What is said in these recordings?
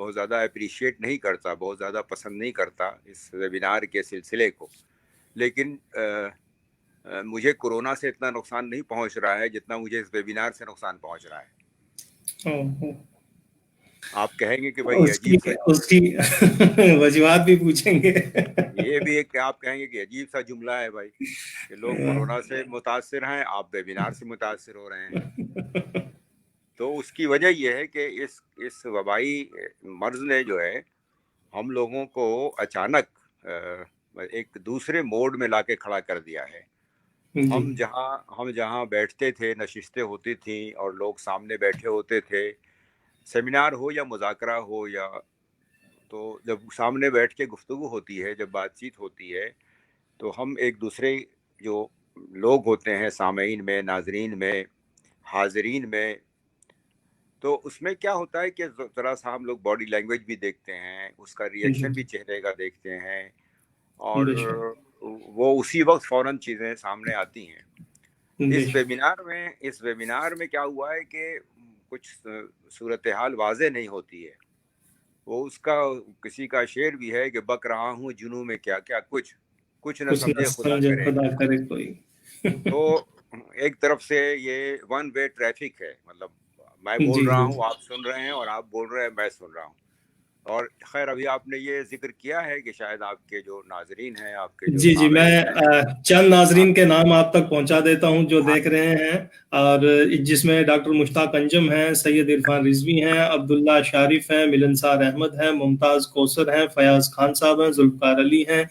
بہت زیادہ اپریشیٹ نہیں کرتا، بہت زیادہ پسند نہیں کرتا اس ویبینار کے سلسلے کو، لیکن مجھے کورونا سے اتنا نقصان نہیں پہنچ رہا ہے جتنا مجھے اس ویبینار سے نقصان پہنچ رہا ہے۔ آپ کہیں گے کہ بھائی اس کی وجوہات بھی پوچھیں گے۔ یہ بھی ایک آپ کہیں گے کہ عجیب سا جملہ ہے بھائی کہ لوگ کورونا سے متاثر ہیں، آپ ویبینار سے متاثر ہو رہے ہیں۔ تو اس کی وجہ یہ ہے کہ اس وبائی مرض نے جو ہے ہم لوگوں کو اچانک ایک دوسرے موڈ میں لا کے کھڑا کر دیا ہے۔ ہم جہاں بیٹھتے تھے، نشستیں ہوتی تھیں اور لوگ سامنے بیٹھے ہوتے تھے، سیمینار ہو یا مذاکرہ ہو، یا تو جب سامنے بیٹھ کے گفتگو ہوتی ہے، جب بات چیت ہوتی ہے، تو ہم ایک دوسرے جو لوگ ہوتے ہیں سامعین میں، ناظرین میں، حاضرین میں، تو اس میں کیا ہوتا ہے کہ ذرا سا ہم لوگ باڈی لینگویج بھی دیکھتے ہیں، اس کا ریئیکشن بھی چہرے کا دیکھتے ہیں، اور وہ اسی وقت فوراً چیزیں سامنے آتی ہیں۔ اس ویبینار میں کیا ہوا ہے کہ کچھ صورتحال واضح نہیں ہوتی ہے۔ وہ اس کا کسی کا شعر بھی ہے کہ بک رہا ہوں جنوں میں کیا کیا، کچھ نہ سمجھے خدا کرے کوئی۔ تو ایک طرف سے یہ ون وے ٹریفک ہے، مطلب میں بول رہا ہوں، آپ سن رہے ہیں، اور آپ بول رہے ہیں، میں سن رہا ہوں۔ اور خیر ابھی آپ نے یہ ذکر کیا ہے کہ شاید آپ کے جو ناظرین ہیں، آپ کے جو جی میں چند ناظرین کے نام آپ تک پہنچا دیتا ہوں جو دیکھ رہے ہیں، اور جس میں ڈاکٹر مشتاق انجم ہیں، سید عرفان رضوی ہیں، عبداللہ شارف ہیں، ملنسار احمد ہیں، ممتاز کوثر ہیں، فیاض خان صاحب ہیں، ذوالفقار علی ہیں،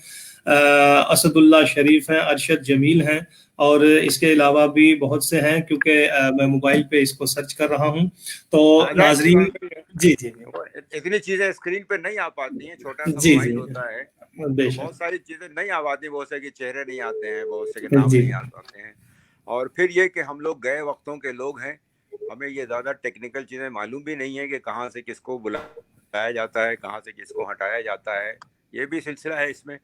اسد اللہ شریف ہیں، ارشد جمیل ہیں، اور اس کے علاوہ بھی بہت سے ہیں، کیونکہ میں موبائل پہ اس کو سرچ کر رہا ہوں تو ناظرین۔ جی اتنی چیزیں اسکرین پہ نہیں آ پاتی ہیں، چھوٹا سا موبائل ہوتا ہے تو بہت ساری چیزیں نہیں آ پاتی، بہت سے کے چہرے نہیں آتے ہیں، بہت سے کے نام نہیں آتے ہیں، اور پھر یہ کہ ہم لوگ گئے وقتوں کے لوگ ہیں، ہمیں یہ زیادہ ٹیکنیکل چیزیں معلوم بھی نہیں ہے کہ کہاں سے کس کو بلایا جاتا ہے، کہاں سے کس کو ہٹایا جاتا ہے، یہ بھی سلسلہ ہے اس میں۔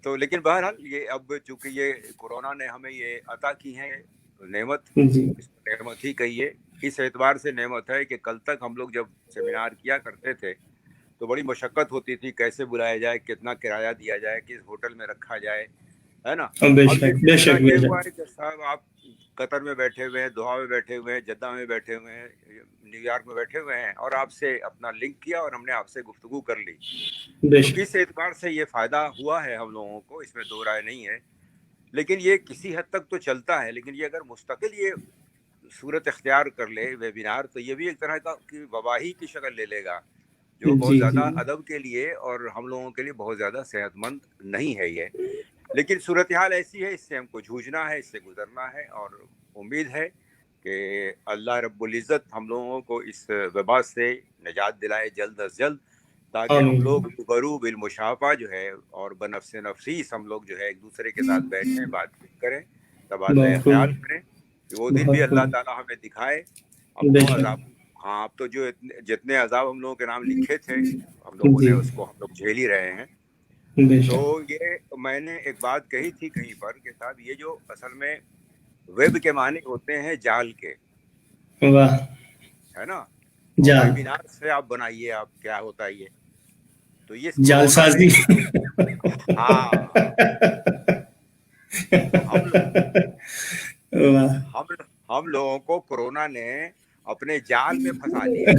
تو لیکن بہرحال یہ اب چونکہ یہ کورونا نے ہمیں یہ عطا کی ہے نعمت، اس کو نعمت ہی کہیے، اس اعتبار سے نعمت ہے کہ کل تک ہم لوگ جب سیمینار کیا کرتے تھے تو بڑی مشقت ہوتی تھی، کیسے بلایا جائے، کتنا کرایہ دیا جائے، کس ہوٹل میں رکھا جائے، ہے نا۔ اب یہ سلسلہ یہ ہوا ہے کہ صاحب آپ قطر میں بیٹھے ہوئے ہیں، دوحہ میں بیٹھے ہوئے ہیں، جدہ میں بیٹھے ہوئے ہیں، نیو یارک میں بیٹھے ہوئے ہیں، اور آپ سے اپنا لنک کیا اور ہم نے آپ سے گفتگو کر لی، تو اس اعتبار سے یہ فائدہ ہوا ہے ہم لوگوں کو، اس میں دو رائے نہیں ہے۔ لیکن یہ کسی حد تک تو چلتا ہے، لیکن یہ اگر مستقل یہ صورت اختیار کر لے ویبینار، تو یہ بھی ایک طرح کا وباہی کی شکل لے لے گا، جو بہت زیادہ ادب کے لیے اور ہم لوگوں کے لیے بہت زیادہ صحت مند نہیں ہے یہ۔ لیکن صورتحال ایسی ہے، اس سے ہم کو جھوجنا ہے، اس سے گزرنا ہے، اور امید ہے کہ اللہ رب العزت ہم لوگوں کو اس وبا سے نجات دلائے جلد از جلد، تاکہ ہم لوگ روبرو بالمشافہ جو ہے اور بنفس نفیس ہم لوگ جو ہے ایک دوسرے کے ساتھ بیٹھیں، بات چیت کریں، تبادلہ خیال کریں، وہ دن بھی اللہ تعالیٰ ہمیں دکھائے۔ اب تو عذاب، ہاں اب تو جو جتنے عذاب ہم لوگوں کے نام لکھے تھے ہم لوگوں نے اس کو ہم لوگ جھیل ہی رہے ہیں۔ تو یہ میں نے ایک بات کہی تھی کہیں پر کہ صاحب یہ جو اصل میں ویب کے معنی ہوتے ہیں جال کے، ہے نا، اور ویبینار سے آپ بنائیے آپ کیا ہوتا ہے یہ، تو یہ جال کورونا سازی۔ نے، ہاں ہم لوگوں کو کورونا نے اپنے جال میں پھنسا لیا۔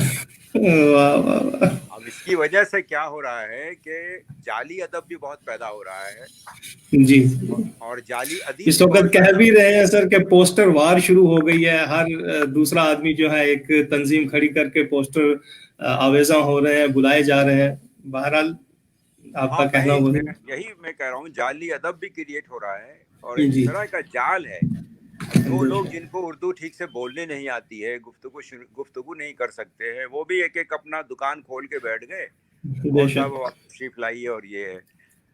اب اس کی وجہ سے کیا ہو رہا ہے کہ جعلی ادب بھی بہت پیدا ہو رہا ہے، جی اور جعلی ادیب اس بھی بہت وقت کہہ پیدا بھی ہو رہے ہیں سر کہ پوسٹر وار شروع ہو گئی ہے، ہر دوسرا آدمی جو ہے ایک تنظیم کھڑی کر کے پوسٹر آویزاں ہو رہے ہیں، بلائے جا رہے ہیں۔ بہرحال آپ کا کہنا وہ یہی میں کہہ رہا ہوں، جعلی ادب بھی کریٹ ہو رہا ہے، اور اس طرح کا جال ہے۔ اب جو لوگ جن کو اردو ٹھیک سے بولنے نہیں آتی ہے، گفتگو نہیں کر سکتے ہیں، وہ بھی ایک ایک اپنا دکان کھول کے بیٹھ گئے، اور سب تشریف لائیے، اور یہ ہے۔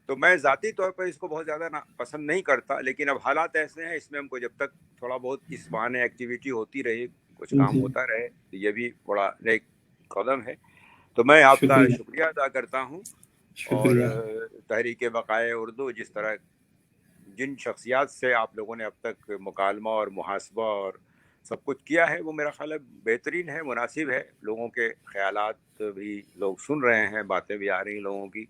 تو میں ذاتی طور پر اس کو بہت زیادہ پسند نہیں کرتا، لیکن اب حالات ایسے ہیں، اس میں ہم کو جب تک تھوڑا بہت اس بہانے ایکٹیویٹی ہوتی رہے، کچھ کام ہوتا رہے، یہ بھی بڑا نیک قدم ہے۔ تو میں آپ کا شکریہ ادا کرتا ہوں، اور تحریک بقائے اردو جس طرح جن شخصیات سے آپ لوگوں نے اب تک مکالمہ اور محاسبہ اور سب کچھ کیا ہے وہ میرا خیال ہے بہترین ہے، مناسب ہے. لوگوں کے خیالات بھی لوگ سن رہے ہیں، باتیں بھی آ رہی ہیں لوگوں کی،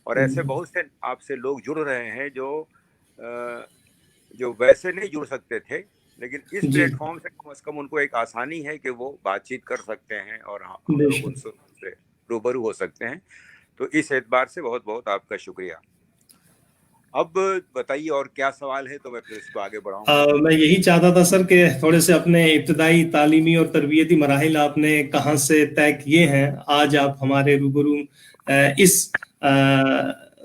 اور ایسے بہت سے آپ سے لوگ جڑ رہے ہیں جو ویسے نہیں جڑ سکتے تھے، لیکن اس جی پلیٹ فارم سے کم از کم ان کو ایک آسانی ہے کہ وہ بات چیت کر سکتے ہیں اور ہم بے لوگ ان شک. سے روبرو ہو سکتے ہیں. تو اس اعتبار سے بہت بہت آپ کا شکریہ. اب بتائیے اور کیا سوال ہے تو میں پھر اس کو آگے بڑھاؤں گا. میں یہی چاہتا تھا سر کہ تھوڑے سے اپنے ابتدائی تعلیمی اور تربیتی مراحل آپ نے کہاں سے طے کیے ہیں. آج آپ ہمارے روبرو اس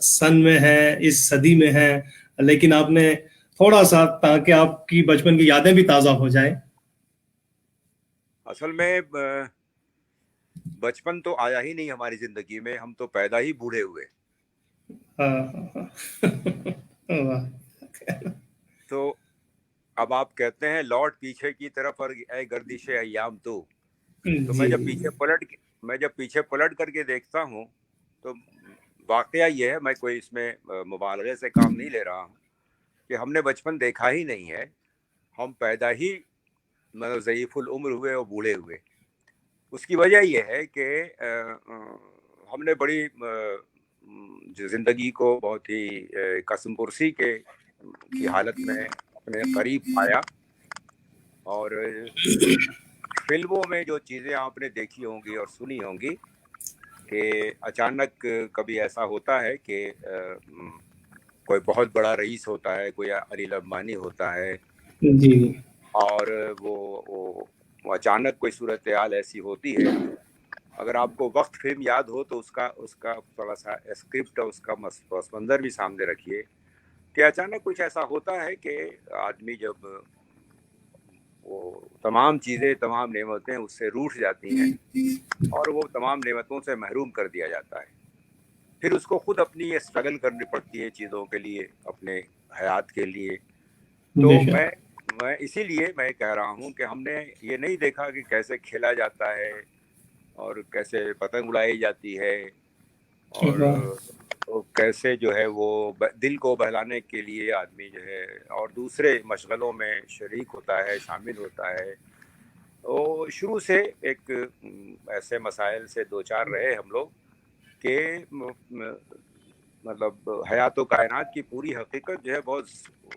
سن میں ہیں، اس صدی میں ہیں، لیکن آپ نے تھوڑا سا تاکہ آپ کی بچپن کی یادیں بھی تازہ ہو جائیں. اصل میں بچپن تو آیا ہی نہیں ہماری زندگی میں، ہم تو پیدا ہی بوڑھے ہوئے. واہ. تو اب آپ کہتے ہیں لوٹ پیچھے کی طرف اور اے گردش ایام تو جی میں جب پیچھے پلٹ کر کے دیکھتا ہوں تو واقعہ یہ ہے، میں کوئی اس میں مبالغے سے کام نہیں لے رہا ہوں، کہ ہم نے بچپن دیکھا ہی نہیں ہے. ہم پیدا ہی مطلب ضعیف العمر ہوئے اور بوڑھے ہوئے. اس کی وجہ یہ ہے کہ ہم نے بڑی زندگی کو بہت ہی قسم پرسی کی حالت میں اپنے قریب پایا. اور فلموں میں جو چیزیں آپ نے دیکھی ہوں گی اور سنی ہوں گی کہ اچانک کبھی ایسا ہوتا ہے کہ کوئی بہت بڑا رئیس ہوتا ہے، کوئی علی لبمانی ہوتا ہے، جی اور وہ اچانک کوئی صورتحال ایسی ہوتی ہے. اگر آپ کو وقت فلم یاد ہو تو اس کا تھوڑا سا اسکرپٹ اور اس کا پس منظر بھی سامنے رکھیے کہ اچانک کچھ ایسا ہوتا ہے کہ آدمی جب وہ تمام چیزیں، تمام نعمتیں اس سے روٹھ جاتی ہیں اور وہ تمام نعمتوں سے محروم کر دیا جاتا ہے. پھر اس کو خود اپنی اسٹرگل کرنی پڑتی ہے چیزوں کے لیے، اپنے حیات کے لیے. تو بے شک. میں اسی لیے میں کہہ رہا ہوں کہ ہم نے یہ نہیں دیکھا کہ کیسے کھیلا جاتا ہے اور کیسے پتنگ اڑائی جاتی ہے اور واہ. کیسے جو ہے وہ دل کو بہلانے کے لیے آدمی جو ہے اور دوسرے مشغلوں میں شریک ہوتا ہے، شامل ہوتا ہے. تو شروع سے ایک ایسے مسائل سے دو چار رہے ہم لوگ کہ مطلب حیات و کائنات کی پوری حقیقت جو ہے بہت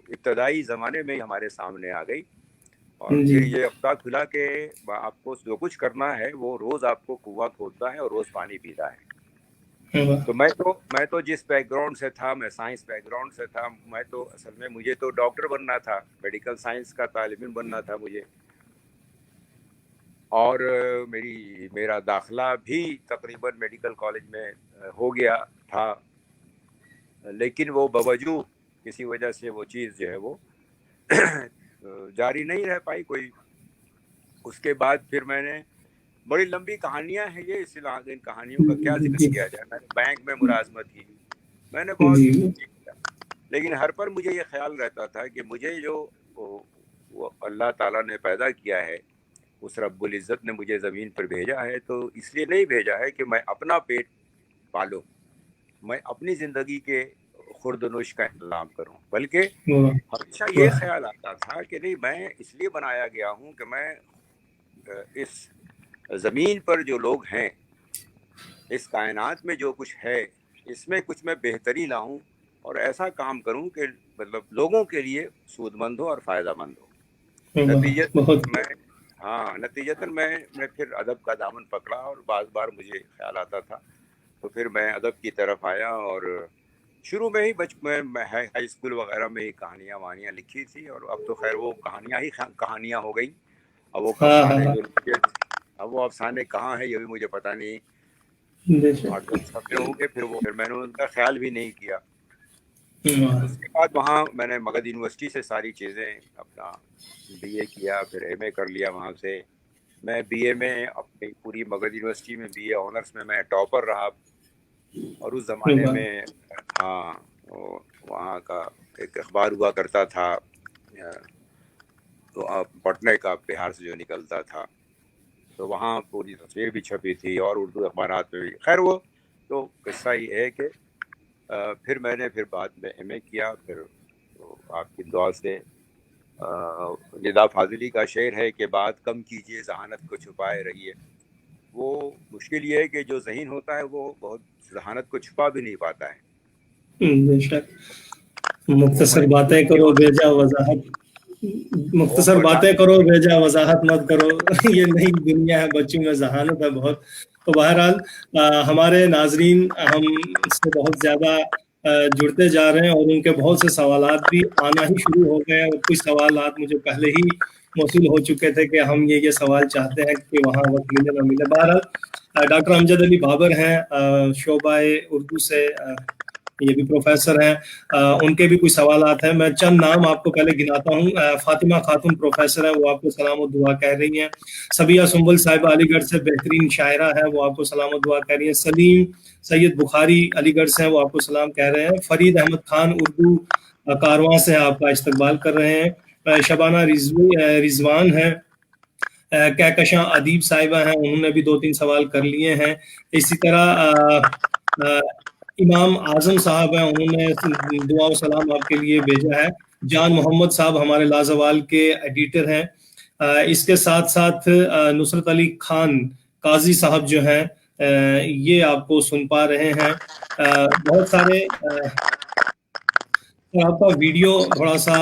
ابتدائی زمانے میں ہی ہمارے سامنے آ گئی. اور جی پھر یہ افطار کھلا کہ آپ کو جو کچھ کرنا ہے وہ روز آپ کو کنواں کھودتا ہے اور روز پانی پیتا ہے. واہ. تو میں تو جس بیک گراؤنڈ سے تھا، میں سائنس بیک گراؤنڈ سے تھا. میں تو اصل میں مجھے تو ڈاکٹر بننا تھا، میڈیکل سائنس کا طالب علم بننا تھا مجھے. اور میرا داخلہ بھی تقریباً میڈیکل کالج میں ہو گیا تھا، لیکن وہ باوجود کسی وجہ سے وہ چیز جو ہے وہ جاری نہیں رہ پائی کوئی. اس کے بعد پھر میں نے بڑی لمبی کہانیاں ہیں یہ، اس علاقے ان کہانیوں کا کیا ذکر جی کیا جائے. میں نے بینک میں ملازمت کی، میں نے بہت جی کیا، لیکن ہر پر مجھے یہ خیال رہتا تھا کہ مجھے جو وہ اللہ تعالیٰ نے پیدا کیا ہے، اس رب العزت نے مجھے زمین پر بھیجا ہے تو اس لیے نہیں بھیجا ہے کہ میں اپنا پیٹ پالوں، میں اپنی زندگی کے خورد و نوش کا انتظام کروں، بلکہ واہ. ہمیشہ یہ واہ. خیال آتا تھا کہ نہیں، میں اس لیے بنایا گیا ہوں کہ میں اس زمین پر جو لوگ ہیں، اس کائنات میں جو کچھ ہے، اس میں کچھ میں بہتری لاؤں اور ایسا کام کروں کہ مطلب لوگوں کے لیے سود مند ہو اور فائدہ مند ہو. واہ. بہت. نتیجتاً میں پھر ادب کا دامن پکڑا اور بار مجھے خیال آتا تھا تو پھر میں ادب کی طرف آیا. اور شروع میں ہی میں ہائی اسکول وغیرہ میں ہی کہانیاں وانیاں لکھی تھی، اور اب تو خیر وہ کہانیاں ہی کہانیاں ہو گئی. اب وہ ہاں افسانے ہاں. جو اب وہ افسانے کہاں ہیں یہ بھی مجھے پتہ نہیں. بے شک. 8-10 چھپے ہوں گے، پھر میں نے ان کا خیال بھی نہیں کیا. واہ. اس کے بعد وہاں میں نے مگدھ یونیورسٹی سے ساری چیزیں اپنا بی اے کیا، پھر ایم اے کر لیا وہاں سے. میں بی اے میں اپنی پوری مگدھ یونیورسٹی میں بی اے آنرس میں ٹاپر رہا. اور اس زمانے واہ. میں وہاں کا ایک اخبار ہوا کرتا تھا تو پٹنہ کا، بہار سے جو نکلتا تھا، تو وہاں پوری تصویر بھی چھپی تھی اور اردو اخبارات میں بھی. خیر وہ تو قصہ ہی ہے کہ پھر میں نے بعد میں ایم اے کیا. پھر آپ کی دعا سے ندا فاضلی کا شعر ہے کہ بات کم کیجیے ذہانت کو چھپائے رہیے. وہ مشکل یہ ہے کہ جو ذہین ہوتا ہے وہ بہت ذہانت کو چھپا بھی نہیں پاتا ہے. بے شک. مختصر باتیں کرو بھیجا وضاحت، مختصر باتیں کرو بھیجا وضاحت مت کرو. یہ نئی دنیا ہے، بچوں میں ذہانت ہے بہت. تو بہرحال ہمارے ناظرین ہم سے بہت زیادہ جڑتے جا رہے ہیں اور ان کے بہت سے سوالات بھی آنا ہی شروع ہو گئے، اور کچھ سوالات مجھے پہلے ہی موصول ہو چکے تھے کہ ہم یہ سوال چاہتے ہیں کہ وہاں وقت ملے نہ ملے. بہرحال ڈاکٹر امجد علی بابر ہیں شعبہ اردو سے، یہ بھی پروفیسر ہیں، ان کے بھی کچھ سوالات ہیں. میں چند نام آپ کو پہلے گناتا ہوں. فاطمہ خاتون پروفیسر ہیں، وہ آپ کو سلام و دعا کہہ رہی ہیں. سبیہ سنبل صاحبہ علی گڑھ سے بہترین شاعرہ ہے، وہ آپ کو سلام و دعا کہہ رہی ہیں. سلیم سید بخاری علی گڑھ سے ہیں، وہ آپ کو سلام کہہ رہے ہیں. فرید احمد خان اردو کارواں سے آپ کا استقبال کر رہے ہیں. شبانہ رضوان ہیں. کہکشاں ادیب صاحبہ ہیں، انہوں نے بھی 2-3 سوال کر لیے ہیں. اسی طرح امام اعظم صاحب ہیں، انہوں نے دعا و سلام آپ کے لیے بھیجا ہے. جان محمد صاحب ہمارے لازوال کے ایڈیٹر ہیں. اس کے ساتھ ساتھ نصرت علی خان قاضی صاحب جو ہیں یہ آپ کو سن پا رہے ہیں. بہت سارے آپ کا ویڈیو تھوڑا سا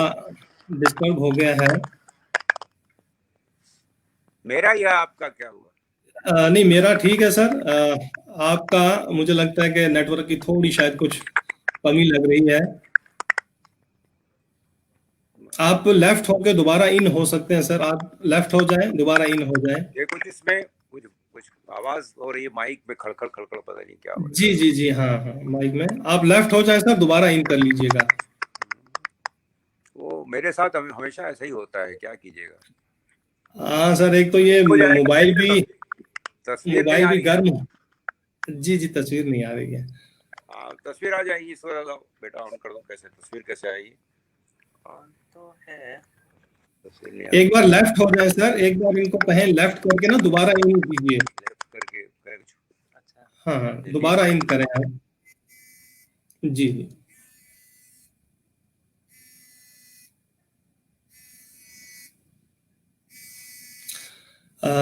ڈسٹرب ہو گیا ہے. میرا یا آپ کا کیا ہوا؟ نہیں میرا ٹھیک ہے سر. آپ کا مجھے لگتا ہے کہ نیٹ ورک کی تھوڑی شاید کچھ کمی لگ رہی ہے. آپ لیفٹ ہو کے دوبارہ ان ہو سکتے ہیں سر، آپ لیفٹ ہو جائیں دوبارہ ان ہو جائیں. یہ کچھ اس میں کچھ آواز ہو رہی ہے مائک میں، کھڑکھڑ کھڑکھڑ پتہ نہیں کیا ہو رہا ہے. جی جی جی ہاں ہاں مائک میں آپ لیفٹ ہو جائیں سر، دوبارہ ان کر لیجئے گا. وہ میرے ساتھ ہمیشہ ایسا ہی ہوتا ہے، کیا کیجیے گا. ہاں سر، ایک تو یہ موبائل بھی گرم. جی جی تصویر نہیں آ رہی ہے. تصویر آ جائے گی. اس وقت بیٹا آن کر دو. کیسے تصویر کیسے آئے گی؟ تو ہے ایک بار لیفٹ ہو جائے سر، ایک بار ان کو کہیں لیفٹ کر کے نا دوبارہ ان کیجیے. کر کے ہاں ہاں دوبارہ ان کریں آپ. جی جی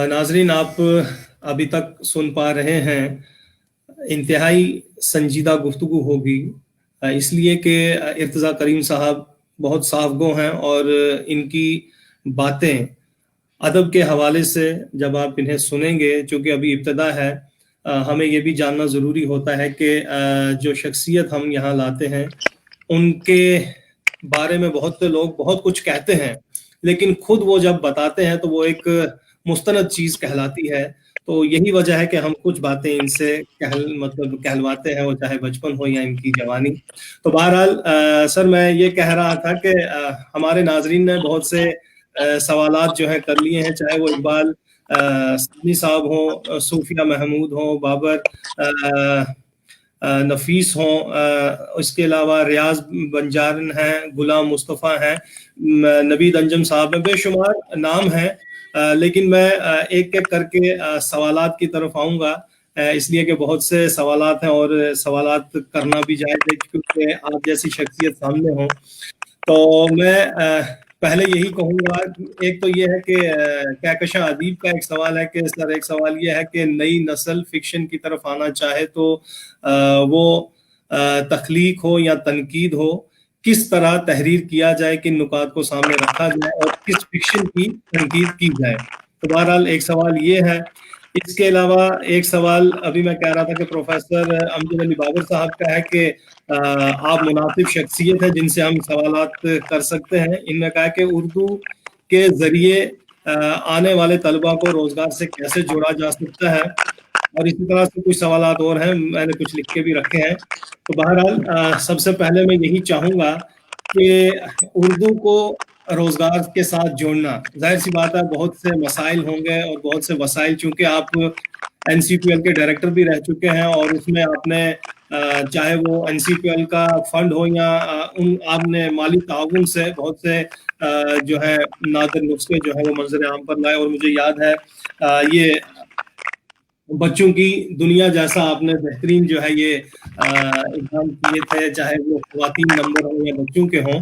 ناظرین آپ ابھی تک سن پا رہے ہیں. انتہائی سنجیدہ گفتگو ہوگی، اس لیے کہ ارتضیٰ کریم صاحب بہت صاف گو ہیں اور ان کی باتیں ادب کے حوالے سے جب آپ انہیں سنیں گے، چونکہ ابھی ابتدا ہے، ہمیں یہ بھی جاننا ضروری ہوتا ہے کہ جو شخصیت ہم یہاں لاتے ہیں ان کے بارے میں بہت سے لوگ بہت کچھ کہتے ہیں، لیکن خود وہ جب بتاتے ہیں تو وہ ایک مستند چیز کہلاتی ہے. تو یہی وجہ ہے کہ ہم کچھ باتیں ان سے کہلواتے ہیں، وہ چاہے بچپن ہو یا ان کی جوانی. تو بہرحال سر میں یہ کہہ رہا تھا کہ ہمارے ناظرین نے بہت سے سوالات جو ہیں کر لیے ہیں، چاہے وہ اقبال ثانی صاحب ہوں، صوفیہ محمود ہوں، بابر نفیس ہوں، اس کے علاوہ ریاض بنجارن ہیں، غلام مصطفیٰ ہیں، نوید انجم صاحب ہیں، بے شمار نام ہیں. لیکن میں ایک ایک کر کے سوالات کی طرف آؤں گا، اس لیے کہ بہت سے سوالات ہیں اور سوالات کرنا بھی جائز ہے کیونکہ آپ جیسی شخصیت سامنے ہوں. تو میں پہلے یہی کہوں گا، ایک تو یہ ہے کہ کہکشاں ادیب کا ایک سوال ہے کہ سر، ایک سوال یہ ہے کہ نئی نسل فکشن کی طرف آنا چاہے تو وہ تخلیق ہو یا تنقید ہو، کس طرح تحریر کیا جائے، کن نکات کو سامنے رکھا جائے اور کس فکشن کی تنقید کی جائے. تو بہرحال ایک سوال یہ ہے. اس کے علاوہ ایک سوال ابھی میں کہہ رہا تھا کہ پروفیسر امجد علی بابر صاحب کا ہے کہ آپ مناسب شخصیت ہیں جن سے ہم سوالات کر سکتے ہیں. ان نے کہا کہ اردو کے ذریعے آنے والے طلبہ کو روزگار سے کیسے جوڑا جا سکتا ہے، اور اسی طرح سے کچھ سوالات اور ہیں، میں نے کچھ لکھ کے بھی رکھے ہیں. تو بہرحال سب سے پہلے میں یہی چاہوں گا کہ اردو کو روزگار کے ساتھ جوڑنا، ظاہر سی بات ہے بہت سے مسائل ہوں گے اور بہت سے وسائل، چونکہ آپ NCPL کے ڈائریکٹر بھی رہ چکے ہیں اور اس میں آپ نے چاہے وہ NCPL کا فنڈ ہو یا آپ نے مالی تعاون سے بہت سے جو ہے نادر نسخے جو ہے وہ منظر عام پر لائے. اور مجھے یاد ہے یہ بچوں کی دنیا جیسا آپ نے بہترین جو ہے یہ اقدام کیے تھے، چاہے وہ خواتین نمبر ہوں یا بچوں کے ہوں.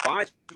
5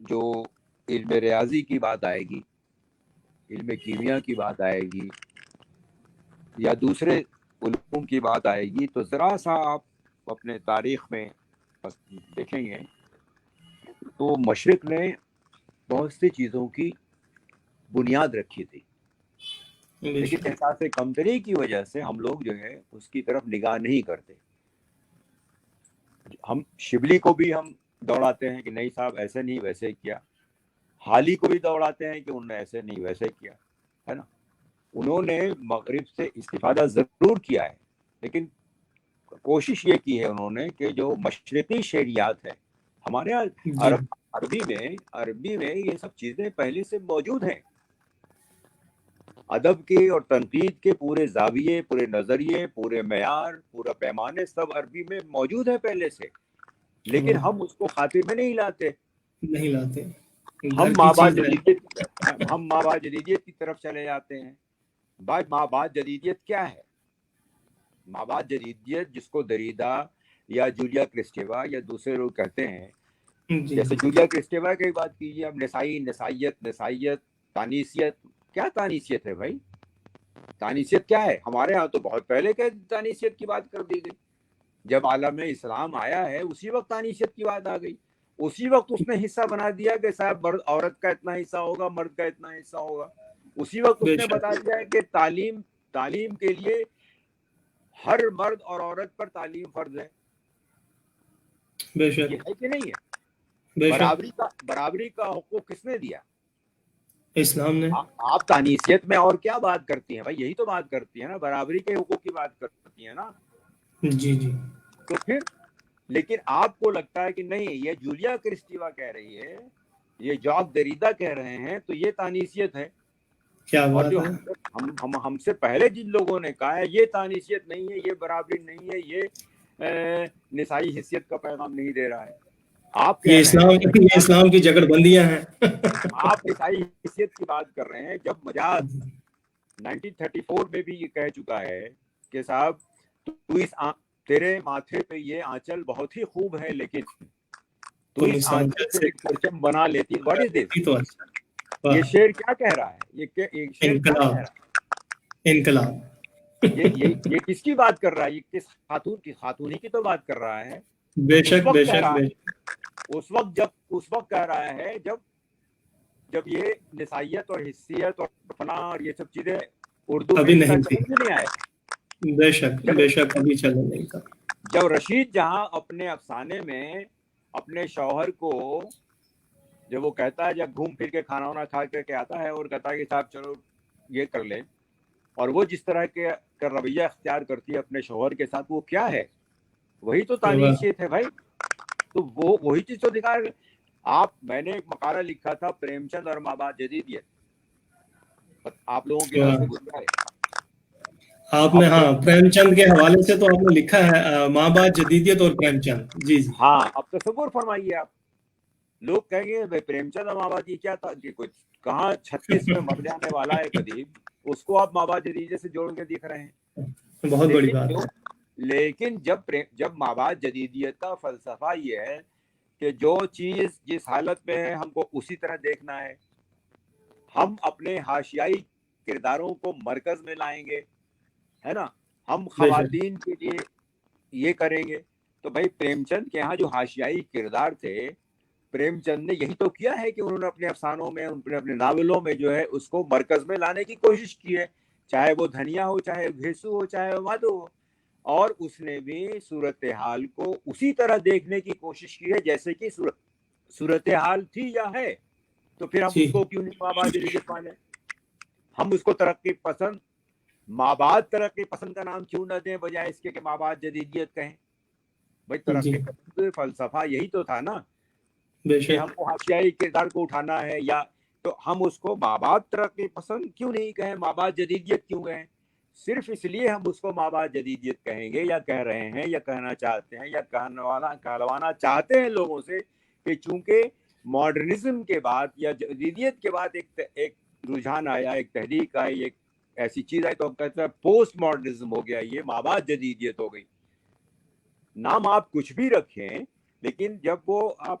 جو علم ریاضی کی بات آئے گی، علم کیمیا کی بات آئے گی یا دوسرے علوم کی بات آئے گی، تو ذرا سا آپ اپنے تاریخ میں دیکھیں گے تو مشرق نے بہت سی چیزوں کی بنیاد رکھی تھی، بے لیکن شک احساس کمتری کی وجہ سے ہم لوگ جو ہے اس کی طرف نگاہ نہیں کرتے. ہم شبلی کو بھی ہم دوڑاتے ہیں کہ نہیں صاحب ایسے نہیں ویسے کیا، حالی کو بھی دوڑاتے ہیں کہ انہوں نے ایسے نہیں ویسے کیا، ہے نا. انہوں نے مغرب سے استفادہ ضرور کیا ہے، لیکن کوشش یہ کی ہے انہوں نے کہ جو مشرقی شعریات ہے ہمارے یہاں جی عربی میں یہ سب چیزیں پہلے سے موجود ہیں. ادب کے اور تنقید کے پورے زاویے، پورے نظریے، پورے معیار، پورا پیمانے سب عربی میں موجود ہے پہلے سے، لیکن ہم اس کو خاطر میں نہیں لاتے. نہیں لاتے، ہم گھر کی چیز ہے. ماں بعد جدیدیت کی طرف چلے جاتے ہیں. ماں بعد جدیدیت کیا ہے؟ ماں بعد جدیدیت جس کو دریدا یا جولیا کرسٹیوا یا دوسرے لوگ کہتے ہیں، جی جیسے جولیا کرسٹیوا کی بات کیجیے، اب نسائیت، تانیسیت. کیا تانیسیت ہے بھائی؟ تانیسیت کیا ہے؟ ہمارے ہاں تو بہت پہلے کے تانیسیت کی بات کر دی گئی. جب عالم اسلام آیا ہے اسی وقت تانیسیت کی بات آ گئی. اسی وقت اس نے حصہ بنا دیا کہ صاحب عورت کا اتنا حصہ ہوگا، مرد کا اتنا حصہ ہوگا. اسی وقت اس بے نے شک بتا دیا ہے کہ تعلیم کے لیے ہر مرد اور عورت پر تعلیم فرض ہے. بے یہ شک ہے کہ نہیں ہے؟ بے شک برابری کا حقوق کس نے دیا؟ اسلام نے. آپ تانیسیت میں اور کیا بات کرتی ہیں بھائی؟ یہی تو بات کرتی ہے نا، برابری کے حقوق کی بات کرتی ہے نا. جی جی تو پھر لیکن آپ کو لگتا ہے کہ نہیں یہ جولیا کرسٹیوا کہہ رہی ہے، یہ جاک دریدا کہہ رہے ہیں تو یہ تانیسیت ہے. کیا اور بات جو ہے. ہم سے پہلے جن لوگوں نے کہا ہے یہ تانیسیت نہیں ہے، یہ برابری نہیں ہے، یہ نسائی حیثیت کا پیغام نہیں دے رہا ہے. آپ کہہ رہے ہیں کہ یہ اسلام کی جگڑ بندیاں ہیں. آپ نسائی حیثیت کی بات کر رہے ہیں، جب مجاز 1934 میں بھی یہ کہہ چکا ہے کہ صاحب تیرے ماتھے پہ یہ آنچل بہت ہی خوب ہے، لیکن تو تم اس اس آنچل آنچل سے سے ایک پرچم بنا لیتی. واٹ از دس؟ تو اچھا. واہ. یہ شعر کیا کہہ رہا ہے؟ یہ شعر کیا کہہ انقلاب رہا ہے؟ انقلاب. یہ کس کی بات کر رہا ہے؟ یہ کس خاتونی کی تو بات کر رہا ہے. بے اس شک بے وقت کہہ شک رہا بے ہے، شک. اس وقت کہہ رہا ہے جب یہ نسائیت اور حصیت اور فلاں اور یہ سب چیزیں اردو میں ابھی اس طرح نہیں تھی. چلنے نہیں آئے. بے شک بے شک ابھی چلا نہیں تھا. جب رشید جہاں اپنے افسانے میں اپنے شوہر کو جب وہ کہتا ہے، جب گھوم پھر کے کھانا وانا کھا کر کے آتا ہے اور کہتا ہے کہ صاحب چلو یہ کر لیں، اور وہ جس طرح کے رویہ اختیار کرتی ہے اپنے شوہر کے ساتھ، وہ کیا ہے؟ وہی تو تانیسیت ہے بھائی. تو وہ وہی چیز تو دکھا رہے. میں نے ایک مقالہ لکھا تھا پریم چند اور ماں بعد جدیدیت، آپ لوگوں کی نظر سے گزرا ہے. آپ نے ہاں پریم چند کے حوالے سے تو آپ نے لکھا ہے ماں باپ جدیدیت اور پریم چند. جی جی ہاں اب تصور فرمائیے آپ، لوگ کہیں گے بھائی پریم چند اور ماں بعد یہ کیا تھا کہ کچھ کہاں 36 میں مر جانے والا ہے ادیب، اس کو آپ ماں بعد جدیدیت سے جوڑ کے دکھ رہے ہیں. بہت بڑی بات ہے. لیکن جب ماں بعد جدیدیت کا فلسفہ یہ ہے کہ جو چیز جس حالت میں ہے ہم کو اسی طرح دیکھنا ہے، ہم اپنے حاشیائی کرداروں کو مرکز میں لائیں گے، ہے نا، ہم بے شک خواتین کے لیے یہ کریں گے. تو بھائی پریم چند کے ہاں جو حاشیائی کردار تھے، پریم چند نے یہی تو کیا ہے کہ انہوں نے اپنے افسانوں میں، اپنے ناولوں میں جو ہے اس کو مرکز میں لانے کی کوشش کی ہے، چاہے وہ دھنیا ہو، چاہے گھیسو ہو، چاہے وہ مادھو ہو. اور اس نے بھی صورتحال کو اسی طرح دیکھنے کی کوشش کی ہے جیسے کہ صورتحال تھی یا ہے. تو پھر ہم جی اس کو کیوں نہیں ماں بعد جدیدیت مانیں؟ ہم اس کو ترقی پسند ماں بعد ترقی پسند کا نام کیوں نہ دیں، بجائے اس کے کہ ماں بعد جدیدیت کہیں؟ بھائی جی ترقی پسند فلسفہ یہی تو تھا نا بے کہ شک. ہم کو حاشیائی کردار کو اٹھانا ہے، یا تو ہم اس کو ماں بعد ترقی پسند کیوں نہیں کہیں، ماں بعد جدیدیت کیوں کہیں؟ صرف اس لیے ہم اس کو ماں بعد جدیدیت کہیں گے یا کہہ رہے ہیں یا کہنا چاہتے ہیں یا کہلوانا چاہتے ہیں لوگوں سے کہ چونکہ ماڈرنزم کے بعد یا جدیدیت کے بعد ایک رجحان آیا، ایک تحریک آئی، ایک ایسی چیز آئی، تو ہم کہتے ہیں پوسٹ ماڈرنزم ہو گیا، یہ ماں بعد جدیدیت ہو گئی. نام آپ کچھ بھی رکھیں، لیکن جب وہ آپ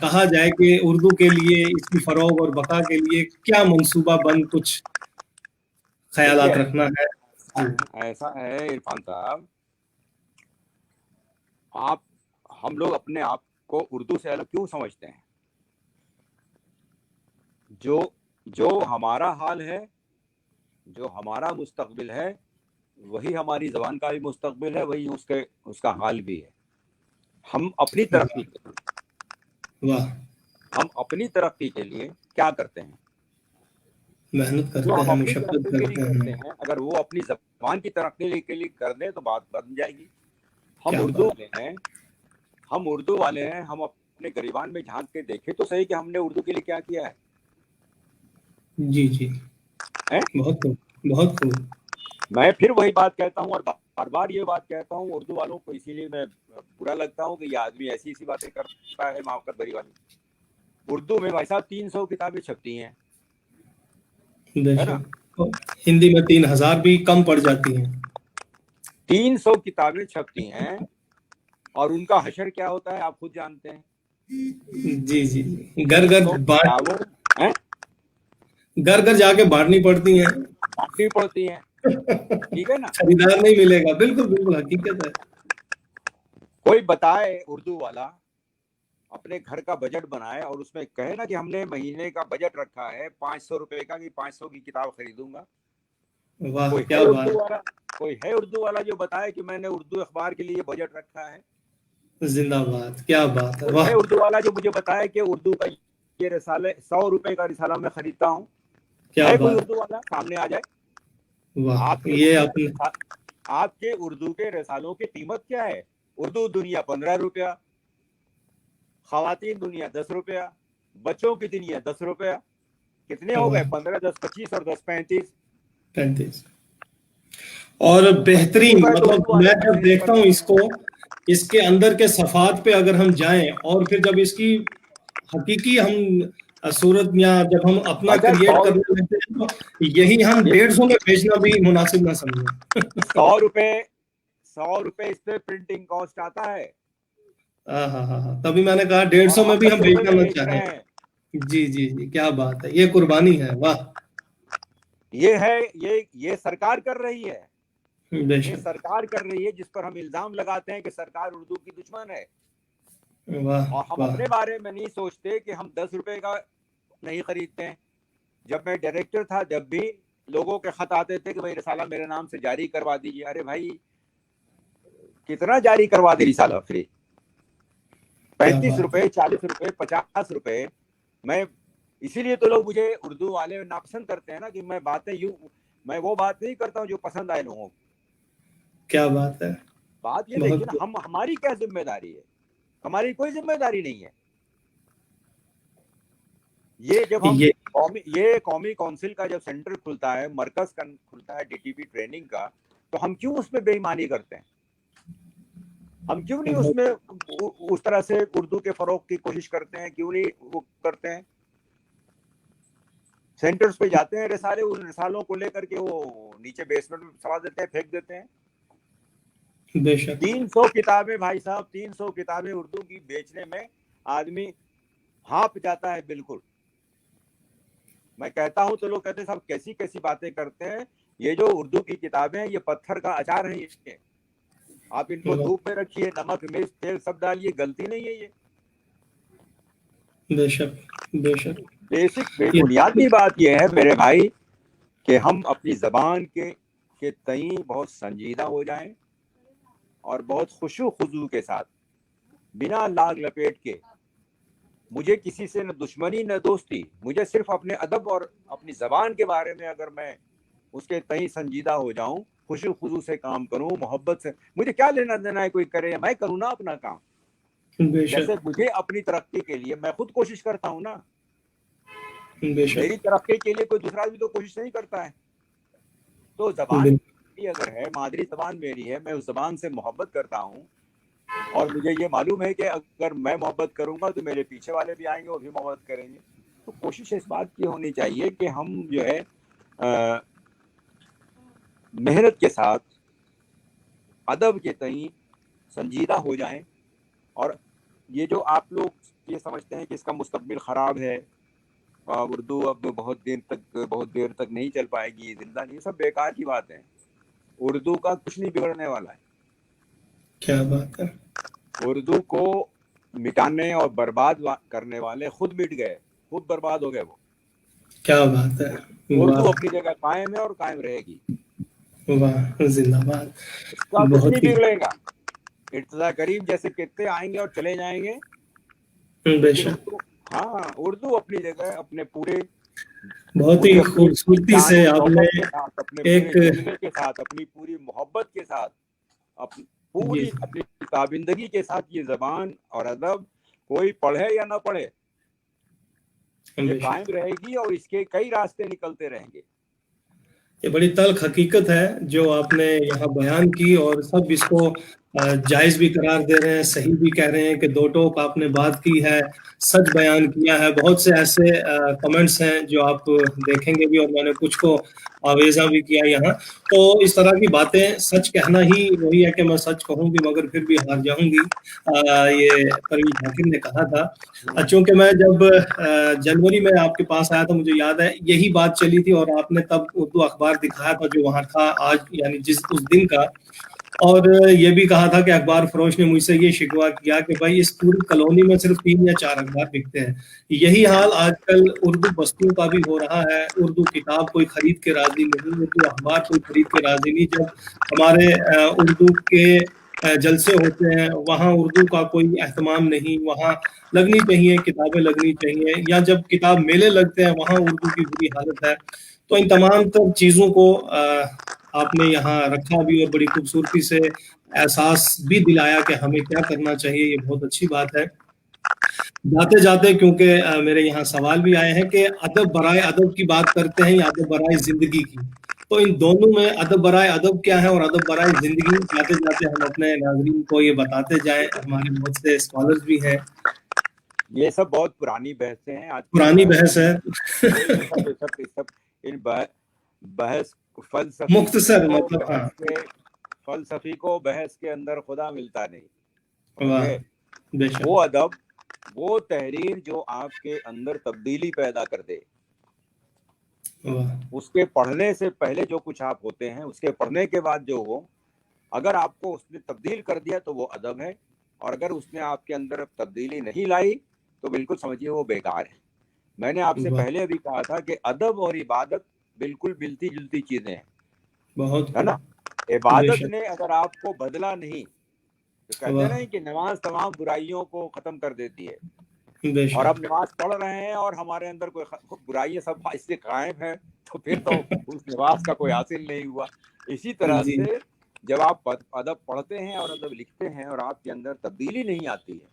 کہا جائے کہ اردو کے لیے اس کی فروغ اور بقا کے لیے کیا منصوبہ بند کچھ دیکھیے خیالات رکھنا ہے؟ جی ایسا ہے عرفان صاحب، ہم لوگ اپنے آپ کو اردو سے الگ کیوں سمجھتے ہیں؟ جو ہمارا حال ہے، جو ہمارا مستقبل ہے، وہی ہماری زبان کا بھی مستقبل ہے، وہی اس کا حال بھی ہے. ہم اپنی ترقی واہ، ہم اپنی ترقی کے لیے کیا کرتے ہیں؟ محنت جو کرتے ہم ہیں، اپنی مشقت ترقی کے لیے کرتے کرتے ہیں. ہیں، اگر وہ اپنی زبان کی ترقی کے لیے کر دیں تو بات بن جائے گی. ہم کیا اردو بات. والے ہیں، ہم اپنے گریبان میں جھانک کے دیکھیں تو صحیح کہ ہم نے اردو کے لیے کیا کیا ہے. جی جی، بہت خوب، بہت خوب. میں پھر وہی بات کہتا ہوں اور بار بار یہ بات کہتا ہوں اردو والوں کو، اسی لیے میں برا لگتا ہوں کہ یہ آدمی ایسی باتیں کرتا ہے ماوقت بری والی. اردو میں بھائی صاحب 300 کتابیں چھپتی ہیں، بے ہے نا؟ شک. ہندی میں 3000 بھی کم پڑ جاتی ہیں. 300 کتابیں چھپتی ہیں اور ان کا حشر کیا ہوتا ہے آپ خود جانتے ہیں. جی جی جی، گھر گھر 300 کتابوں گھر گھر جا کے بانٹنی پڑتی ہیں. بانٹنی پڑتی ہیں، ٹھیک ہے نا؟ خریدار نہیں ملے گا. بالکل بالکل حقیقت ہے. کوئی بتائے اردو والا اپنے گھر کا بجٹ بنائے اور اس میں کہے نا کہ ہم نے مہینے کا بجٹ رکھا ہے 500 روپے کا کہ 500 کی کتاب خریدوں گا. واہ، کوئی کیا ہے بات. اردو والا جو بتائے کہ میں نے اردو اخبار کے لیے بجٹ رکھا ہے. زندہ باد، کیا بات ہے. کوئی واہ، ہے اردو والا جو مجھے بتائے کہ اردو کا یہ رسالے 100 روپے کا رسالہ میں خریدتا ہوں. کیا ہے کوئی بات. اردو والا سامنے آ جائے؟ واہ، آپ یہ اپنے کے اردو کے رسالوں کی قیمت کیا ہے؟ اردو دنیا 15 روپیہ، خواتین دنیا 10 روپیہ، بچوں کی دنیا 10 روپیہ. کتنے ہو گئے؟ 15 10 25 اور 10 35. 35. اور 25 بہترین، روپے تو مطلب اردو والے میں جب خرید دیکھتا ہوں پڑتے اس کو، اس کے اندر کے صفحات پہ اگر ہم جائیں اور پھر جب اس کی حقیقی ہم صورت یا جب ہم اپنا اچھا کریٹ کرنے لگتے ہیں تو یہی ہم 150 میں بیچنا بھی مناسب نہ سمجھیں. 100 روپے اس پہ پرنٹنگ کاسٹ آتا ہے ہاں ہاں ہاں ہاں، تبھی میں نے کہا اور 150 میں ہم بھی ہم 10 روپے بیچنا میں نہ بیچ چاہیں. رہے ہیں. جی جی جی، کیا بات ہے. یہ قربانی ہے. واہ، یہ سرکار کر رہی ہے. بے یہ شک. سرکار کر رہی ہے جس پر ہم الزام لگاتے ہیں کہ سرکار اردو کی دشمن ہے. واہ اور ہم واہ، اپنے بارے میں نہیں سوچتے کہ ہم 10 روپے کا نہیں خریدتے ہیں. جب میں ڈائریکٹر تھا جب بھی لوگوں کے خط آتے تھے کہ بھائی رسالہ میرے نام سے جاری کروا دیجیے. ارے بھائی کتنا جاری کروا دے رسالہ فری؟ کیا 35 بات ہے. روپے 40 روپے 50 روپے. میں اسی لیے تو لوگ مجھے اردو والے ناپسند کرتے ہیں نا کہ میں وہ بات نہیں کرتا ہوں جو پسند آئے لوگوں کو. کیا بات ہے. بات یہ دیکھیے بہت نا، ہماری کیا ذمہ داری ہے؟ ہماری کوئی ذمہ داری نہیں ہے. یہ جب ہم یہ قومی کونسل کا جب سینٹر کھلتا ہے، مرکز کھلتا ہے ڈی ٹی پی ٹریننگ کا، تو ہم کیوں اس میں بے ایمانی کرتے ہیں؟ ہم کیوں نہیں اس بہت میں اس طرح سے اردو کے فروغ کی کوشش کرتے ہیں؟ کیوں نہیں وہ کرتے ہیں؟ سینٹرز پہ جاتے ہیں رسالے، ان رسالوں کو لے کر کے وہ نیچے بیسمنٹ میں سوا دیتے ہیں، پھینک دیتے ہیں. بے شک. 300 کتابیں بھائی صاحب، 300 کتابیں اردو کی بیچنے میں آدمی ہانپ جاتا ہے. بالکل میں کہتا ہوں تو لوگ کہتے ہیں صاحب کیسی کیسی باتیں کرتے ہیں. یہ جو اردو کی کتابیں ہیں یہ پتھر کا اچار ہے. یہ آپ ان کو دھوپ میں رکھیے، نمک مرچ تیل سب ڈالیے، غلطی نہیں ہے. یہ بے شک، بے شک. بیسک یہ بنیادی بات یہ ہے میرے بھائی کہ ہم اپنی زبان کے تئیں بہت سنجیدہ ہو جائیں اور بہت خشوع خضوع کے ساتھ، بنا لاگ لپیٹ کے. مجھے کسی سے نہ دشمنی نہ دوستی، مجھے صرف اپنے ادب اور اپنی زبان کے بارے میں اگر میں اس کے تئیں سنجیدہ ہو جاؤں، خشوع خضوع سے کام کروں، محبت سے، مجھے کیا لینا دینا ہے کوئی کرے، میں کروں نا اپنا کام. بے جیسے شک، مجھے اپنی ترقی کے لیے میں خود کوشش کرتا ہوں نا، بے شک. میری ترقی کے لیے کوئی دوسرا بھی تو کوشش نہیں کرتا ہے. تو زبان میری اگر ہے، مادری زبان میری ہے، میں اس زبان سے محبت کرتا ہوں اور مجھے یہ معلوم ہے کہ اگر میں محبت کروں گا تو میرے پیچھے والے بھی آئیں گے، وہ بھی محبت کریں گے. تو کوشش اس بات کی ہونی چاہیے کہ ہم جو ہے محنت کے ساتھ ادب کے تئیں سنجیدہ ہو جائیں. اور یہ جو آپ لوگ یہ سمجھتے ہیں کہ اس کا مستقبل خراب ہے، اردو اب بہت دیر تک نہیں چل پائے گی، زندہ نہیں، سب بیکار کی بات ہے. اردو کا کچھ نہیں بگڑنے والا ہے. کیا بات ہے. اردو کو مٹانے اور برباد کرنے والے خود مٹ گئے، خود برباد ہو گئے. وہ کیا بات ہے. اردو اپنی جگہ قائم ہے اور قائم رہے گی. واہ، زندہ باد. اس کا کچھ بہت نہیں ہی بگڑے گا. ارتضا کریم جیسے کتنے آئیں گے اور چلے جائیں گے، بے لیکن شک. اردو اپنی جگہ اپنے پوری بہت ہی اپنی خوبصورتی جان و سے آپ نے شوقت کے ساتھ، اپنے پورے ایک جذبے کے ساتھ، اپنی پوری محبت کے ساتھ، جی پوری اپنی تابندگی کے ساتھ یہ زبان اور ادب کوئی پڑھے یا نہ پڑھے یہ بے قائم شک. رہے گی اور اس کے کئی راستے نکلتے رہیں گے. یہ بڑی تلخ حقیقت ہے جو آپ نے یہاں بیان کی، اور سب اس کو جائز بھی قرار دے رہے ہیں، صحیح بھی کہہ رہے ہیں کہ دو ٹوک آپ نے بات کی ہے، سچ بیان کیا ہے. بہت سے ایسے کمنٹس ہیں جو آپ دیکھیں گے بھی، اور میں نے کچھ کو آویزہ بھی کیا یہاں. تو اس طرح کی باتیں، سچ کہنا ہی وہی ہے کہ میں سچ کہوں گی مگر پھر بھی ہار جاؤں گی، یہ پرویز حاکم نے کہا تھا. چونکہ میں جب جنوری میں آپ کے پاس آیا تھا، مجھے یاد ہے یہی بات چلی تھی، اور آپ نے تب اردو اخبار دکھایا تھا جو وہاں تھا آج، یعنی اس دن کا. اور یہ بھی کہا تھا کہ اخبار فروش نے مجھ سے یہ شکوہ کیا کہ بھائی اس پوری کالونی میں صرف 3 یا 4 اخبار بکتے ہیں. یہی حال آج کل اردو بستیوں کا بھی ہو رہا ہے. اردو کتاب کوئی خرید کے راضی نہیں، اردو اخبار کوئی خرید کے راضی نہیں. جب ہمارے اردو کے جلسے ہوتے ہیں وہاں اردو کا کوئی اہتمام نہیں، وہاں لگنی چاہیے کتابیں، لگنی چاہیے. یا جب کتاب میلے لگتے ہیں وہاں اردو کی بری حالت ہے. تو ان تمام تر چیزوں کو آپ نے یہاں رکھا بھی، اور بڑی خوبصورتی سے احساس بھی دلایا کہ ہمیں کیا کرنا چاہیے. یہ بہت اچھی بات ہے. جاتے جاتے کیونکہ میرے یہاں سوال بھی آئے ہیں کہ ادب برائے ادب کی بات کرتے ہیں یا ادب برائے زندگی کی، تو ان دونوں میں ادب برائے ادب کیا ہے اور ادب برائے زندگی، جاتے جاتے ہم اپنے ناظرین کو یہ بتاتے جائیں. ہمارے بہت سے اسکالرز بھی ہیں. یہ سب بہت پرانی بحثیں ہیں. آج پرانی بحث ہے. ان بحث فلسفی مختصر کو مطلب. ہاں. فلسفی کو بحث کے اندر خدا ملتا نہیں. واہ، بے شک. وہ ادب، وہ تحریر جو آپ کے اندر تبدیلی پیدا کر دے، اس کے پڑھنے سے پہلے جو کچھ آپ ہوتے ہیں، اس کے پڑھنے کے بعد جو ہو، اگر آپ کو اس نے تبدیل کر دیا تو وہ ادب ہے، اور اگر اس نے آپ کے اندر تبدیلی نہیں لائی تو بالکل سمجھیے وہ بیکار ہے. میں نے آپ سے پہلے بھی کہا تھا کہ ادب اور عبادت بالکل ملتی جلتی چیزیں ہیں، بہت ہے نا. عبادت نے اگر آپ کو بدلا نہیں، تو کہتے ہیں نا کہ نماز تمام برائیوں کو ختم کر دیتی ہے. اور اب نماز پڑھ رہے ہیں اور ہمارے اندر کوئی برائیاں سب اس سے قائم ہے، تو پھر تو اس نماز کا کوئی حاصل نہیں ہوا. اسی طرح سے جب آپ ادب پڑھتے ہیں اور ادب لکھتے ہیں اور آپ کے اندر تبدیلی نہیں آتی ہے،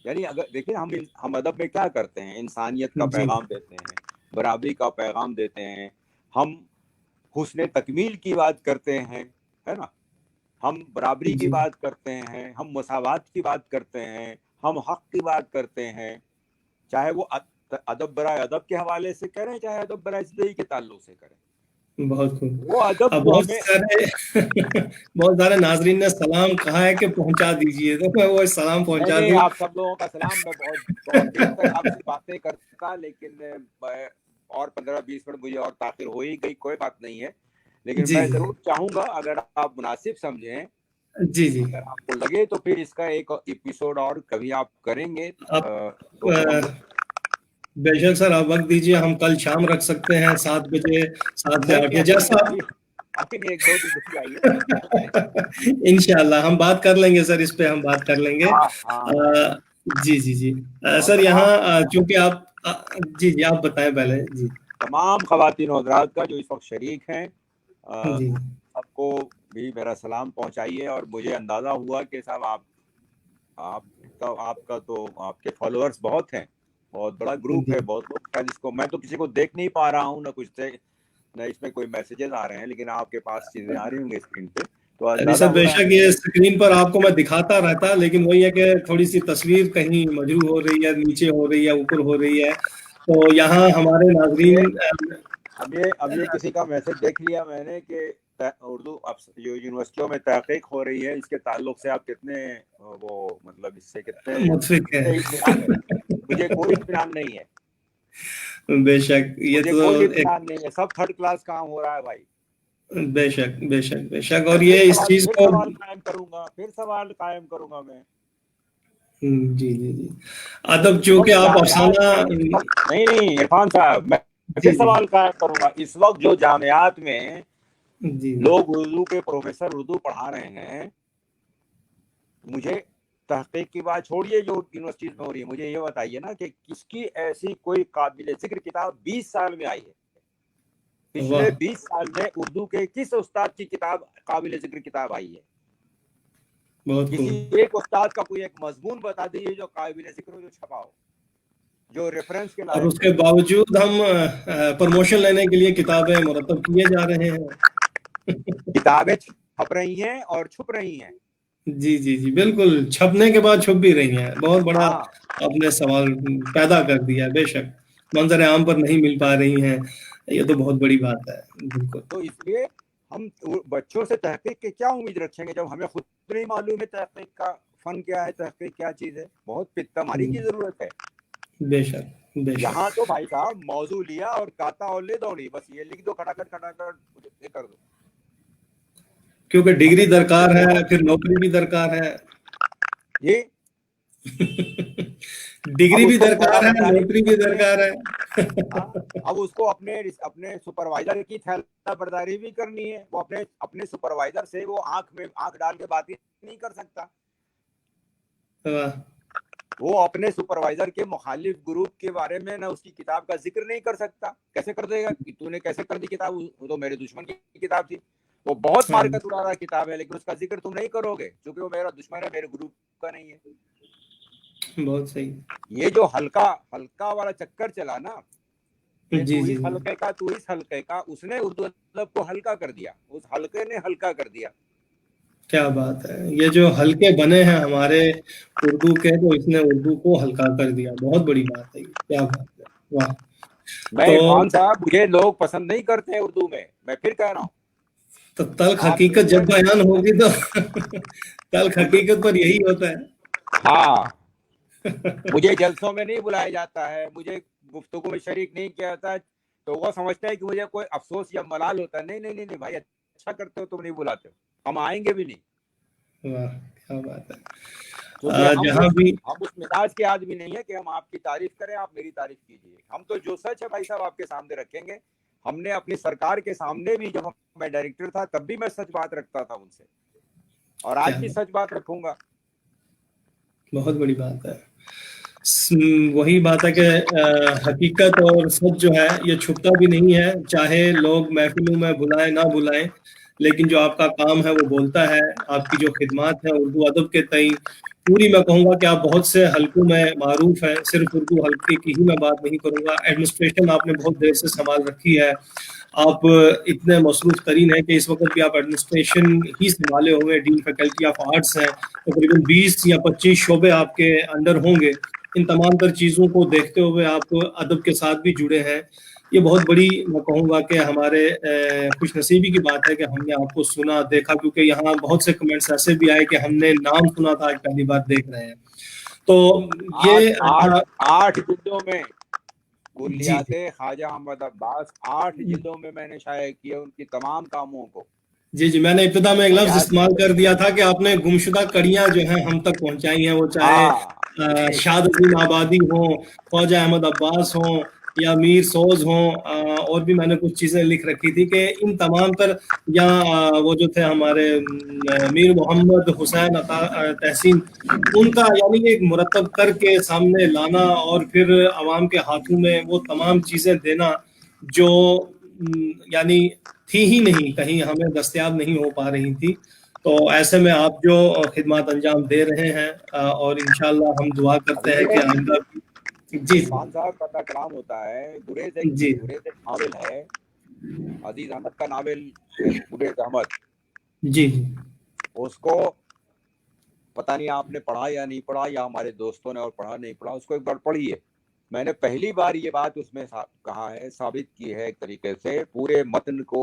یعنی اگر دیکھیں ہم ادب میں کیا کرتے ہیں، انسانیت کا پیغام دیتے ہیں، برابری کا پیغام دیتے ہیں، ہم حسن تکمیل کی بات کرتے ہیں، ہے نا، ہم برابری کی بات کرتے ہیں، ہم مساوات کی بات کرتے ہیں، ہم حق کی بات کرتے ہیں، چاہے وہ ادب برائے ادب کے حوالے سے کریں، چاہے ادب برائے زندگی کے تعلق سے کریں. بہت خوب. وہ ادب جو ہمیں بہت سارے ناظرین نے سلام کہا ہے کہ پہنچا دیجئے، تو میں وہ سلام پہنچا نہیں، دوں. آپ سب لوگوں کا سلام. میں بہت دیر تک آپ سے باتیں کرتا، لیکن اور 15-20 منٹ مجھے اور تاخیر ہو ہی گئی، کوئی بات نہیں ہے. لیکن میں ضرور چاہوں گا اگر آپ مناسب سمجھیں، اگر آپ کو لگے تو پھر اس کا ایک ایپیسوڈ اور کبھی آپ کریں گے تو بے شک سر، آپ وقت دیجئے، ہم کل شام رکھ سکتے ہیں 7 بجے، 7 سے 8 بجے جیسا. ایک دو دن آئیے، انشاءاللہ ہم بات کر لیں گے سر، اس پہ ہم بات کر لیں گے. جی جی جی سر. یہاں چونکہ آپ جی آپ بتائیں پہلے. جی تمام خواتین و حضرات کا جو اس وقت شریک ہیں، جی سب کو بھی میرا سلام پہنچائیے. اور مجھے اندازہ ہوا کہ صاحب آپ کا تو آپ کے فالوورز بہت ہیں، بہت بڑا گروپ ہے، بہت لوگ ہیں جس کو میں تو کسی کو دیکھ نہیں پا رہا ہوں، نہ کچھ نہ اس میں کوئی میسیجز آ رہے ہیں، لیکن آپ کے پاس چیزیں آ رہی ہوں گی اسکرین پہ، تو اندازہ سر بے ہو رہا شک یہ اسکرین پر آپ کو میں دکھاتا رہتا، لیکن وہی ہے کہ تھوڑی سی تصویر کہیں مجروح ہو رہی ہے، نیچے ہو رہی ہے، اوپر ہو رہی ہے. تو یہاں ہمارے ناظرین اب یہ کسی کا میسج دیکھ لیا میں نے کہ اردو اب جو یونیورسٹیوں میں تحقیق ہو رہی ہے اس کے تعلق سے آپ کتنے وہ مطلب اس سے کتنے متفق ہے اطمینان ہے؟ مجھے کوئی اطمینان نہیں ہے، بے شک یہ مجھے تو کوئی ایک اطمینان نہیں ہے، سب تھرڈ کلاس کام ہو رہا ہے بھائی۔ بے شک بے شک بے شک، میں اور یہ اس چیز پھر کو سوال قائم کروں گا میں۔ جی جی جی، ادب اس چونکہ وقت آپ جامعات افسانہ میں نہیں عرفان صاحب، میں جی پھر جی سوال قائم کروں گا، اس وقت جو جامعات میں جی لوگ اردو کے پروفیسر اردو پڑھا رہے ہیں، مجھے تحقیق کی بات چھوڑیے جو یونیورسٹیز میں ہو رہی ہے، مجھے یہ بتائیے نا کہ کس کی ایسی کوئی قابل ذکر کتاب 20 سال میں آئی ہے؟ پچھلے واہ 20 سال میں اردو کے کس استاد کی کتاب قابل ذکر کتاب آئی ہے؟ بہت کسی خوب، ایک استاد کا کوئی ایک مضمون بتا دیجیے جو قابل ذکر ہو، جو چھپا ہو، جو ریفرنس کے اور لائق اس ہو۔ کے باوجود ہم پروموشن لینے کے لیے کتابیں مرتب کیے جا رہے ہیں کتابیں چھپ رہی ہیں اور چھپ رہی ہیں۔ جی جی جی بالکل، چھپنے کے بعد چھپ بھی رہی ہیں، بہت بڑا ہاں، آپ نے سوال پیدا کر دیا ہے، بے شک منظر عام پر نہیں مل پا رہی ہیں، یہ تو بہت بڑی بات ہے، بالکل تو اس لیے ہم بچوں سے تحقیق کی کیا امید رکھیں گے جب ہمیں خود نہیں معلوم ہے تحقیق کا فن کیا ہے، تحقیق کیا چیز ہے؟ بہت پتماری کی ضرورت ہے۔ بے شک بے شک، یہاں تو بھائی صاحب موضوع لیا اور کاتا اور لے دوڑی، بس یہ لکھ دو کھٹاکھٹ یہ کر دو۔ کیونکہ ہم نے ڈگری بچوں درکار کو ہے پھر نوکری بھی درکار ہے یہ ڈگری اب اس بھی کو درکار ہے، برداری نوکری بھی کرنی ہے۔ درکار ہے ہاں، اب اس کو اپنے سپروائزر کی تھیلا برداری بھی کرنی ہے، وہ اپنے سپروائزر سے وہ آنکھ ڈال کے بات نہیں کر سکتا، واہ، وہ اپنے سپروائزر کے مخالف گروپ کے بارے میں نہ اس کی کتاب کا ذکر نہیں کر سکتا۔ کیسے کر دے گا کہ تو نے کیسے کر دی کتاب؟ وہ تو میرے دشمن کی کتاب تھی، وہ بہت ہاں، مارکت اڑا رہا کتاب ہے لیکن اس کا ذکر تم نہیں کرو گے کیونکہ وہ میرا دشمن ہے، میرے گروپ کا نہیں ہے۔ بہت صحیح، یہ جو ہلکا والا چکر چلا نا کہ جی تو جی اس جی، حلقے کا تو اس حلقے کا، اس نے اردو ادب کو ہلکا کر دیا، اس حلقے نے ہلکا کر دیا۔ کیا بات ہے، یہ جو حلقے بنے ہیں ہمارے اردو کے، تو اس نے اردو کو ہلکا کر دیا، بہت بڑی بات ہے یہ، کیا بات ہے، واہ، میں تو عرفان صاحب، مجھے لوگ پسند نہیں کرتے ہیں اردو میں پھر کہہ رہا ہوں، تو تلخ آپ حقیقت جب انٹرنیٹ بیان ہوگی تو تلخ مجھے حقیقت پر یہی ہوتا ہاں ہے مجھے جلسوں میں نہیں بلایا جاتا ہے، مجھے گفتگو میں شریک نہیں کیا جاتا ہے، تو وہ سمجھتا ہے کہ مجھے کوئی افسوس یا ملال ہوتا ہے۔ نہیں نہیں نہیں نہیں بھائی، اچھا کرتے ہو، تم نہیں بلاتے ہو، ہم آئیں گے بھی نہیں، واہ، کیا بات ہے، کیونکہ جہاں بھی ہم اس مزاج کے آدمی نہیں ہے کہ ہم آپ کی تعریف کریں، آپ میری تعریف کیجیے۔ ہم تو جو سچ ہے بھائی صاحب آپ کے سامنے رکھیں گے۔ ہم نے اپنی سرکار کے سامنے بھی، جب میں ڈائریکٹر تھا تب بھی میں سچ بات رکھتا تھا ان سے، اور کیا آج بھی سچ بات رکھوں گا۔ بہت بڑی بات ہے، وہی بات ہے کہ حقیقت اور سچ جو ہے یہ چھپتا بھی نہیں ہے، چاہے لوگ محفلوں میں بلائیں نہ بلائیں، لیکن جو آپ کا کام ہے وہ بولتا ہے، آپ کی جو خدمات ہیں اردو ادب کے تئیں پوری، میں کہوں گا کہ آپ بہت سے حلقوں میں معروف ہیں، صرف اردو حلقے کی ہی میں بات نہیں کروں گا، ایڈمنسٹریشن آپ نے بہت دیر سے سنبھال رکھی ہے، آپ اتنے مصروف ترین ہیں کہ اس وقت بھی آپ ایڈمنسٹریشن ہی سنبھالے ہوئے، ڈین فیکلٹی آف آرٹس ہیں، تقریباً 20 یا 25 شعبے آپ کے انڈر ہوں گے، ان تمام تر چیزوں کو دیکھتے ہوئے آپ ادب کے ساتھ بھی جڑے ہیں، یہ بہت بڑی میں کہوں گا کہ ہمارے خوش نصیبی کی بات ہے کہ ہم نے آپ کو سنا دیکھا، کیونکہ یہاں بہت سے کمنٹس ایسے بھی آئے کہ ہم نے نام سنا تھا، آج پہلی بار دیکھ رہے ہیں، تو آٹھ یہ آٹھ آٹھ جلدوں میں جی کلیات جی خواجہ احمد عباس، 8 جلدوں میں نے شائع کیا ان کی تمام کاموں کو۔ جی جی، میں نے ابتدا میں ایک لفظ مجاز استعمال کر دیا تھا کہ آپ نے گمشدہ کڑیاں جو ہیں ہم تک پہنچائی ہیں، وہ چاہے ہاں شاد الدین آبادی ہوں، خواجہ احمد عباس ہوں، یا میر سوز ہوں، اور بھی میں نے کچھ چیزیں لکھ رکھی تھی کہ ان تمام تر، یا وہ جو تھے ہمارے میر محمد حسین عطا تحسین، ان کا یعنی کہ ایک مرتب کر کے سامنے لانا اور پھر عوام کے ہاتھوں میں وہ تمام چیزیں دینا جو یعنی تھی ہی نہیں، کہیں ہمیں دستیاب نہیں ہو پا رہی تھی، تو ایسے میں آپ جو خدمات انجام دے رہے ہیں، اور انشاءاللہ ہم دعا کرتے ہیں دیکھیے کہ آئندہ بھی جی عرفان صاحب کا کلام ہوتا ہے، جی گریز ایک ناول ہے، عزیز احمد کا ناول ہے گریز احمد، جی اس کو پتہ نہیں آپ نے پڑھا یا نہیں پڑھا، یا ہمارے دوستوں نے اور پڑھا نہیں پڑھا، اس کو ایک بار پڑھیے۔ میں نے پہلی بار یہ بات اس میں کہا ہے، ثابت کی ہے ایک طریقے سے، پورے متن کو